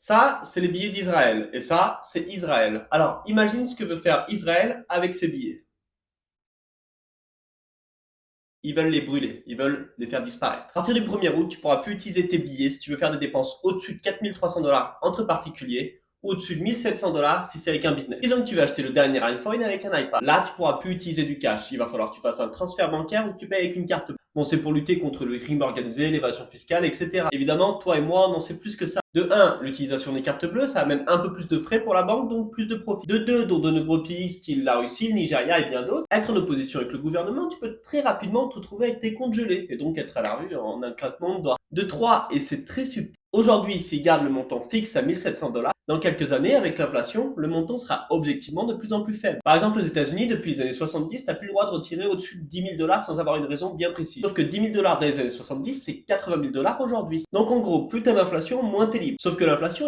Ça, c'est les billets d'Israël. Et ça, c'est Israël. Alors, imagine ce que veut faire Israël avec ces billets. Ils veulent les brûler, ils veulent les faire disparaître. À partir du 1er août, tu pourras plus utiliser tes billets si tu veux faire des dépenses au-dessus de 4 300 $ entre particuliers ou au-dessus de 1 700 $ si c'est avec un business. Disons que tu veux acheter le dernier iPhone avec un iPad. Là, tu pourras plus utiliser du cash. Il va falloir que tu fasses un transfert bancaire ou que tu payes avec une carte. Bon, c'est pour lutter contre le crime organisé, l'évasion fiscale, etc. Évidemment, toi et moi, on en sait plus que ça. De 1, l'utilisation des cartes bleues, ça amène un peu plus de frais pour la banque, donc plus de profit. De 2, dans de nombreux pays, style la Russie, le Nigeria et bien d'autres, être en opposition avec le gouvernement, tu peux très rapidement te retrouver avec tes comptes gelés, et donc être à la rue en un claquement de doigts. De 3, et c'est très subtil, aujourd'hui, s'il garde le montant fixe à 1 700 $, dans quelques années, avec l'inflation, le montant sera objectivement de plus en plus faible. Par exemple, aux États-Unis, depuis les années 70, t'as plus le droit de retirer au-dessus de 10 000 $ sans avoir une raison bien précise. Sauf que 10 000 $ dans les années 70, c'est 80 000 $ aujourd'hui. Donc en gros, plus t'as d'inflation, moins t'es libre. Sauf que l'inflation est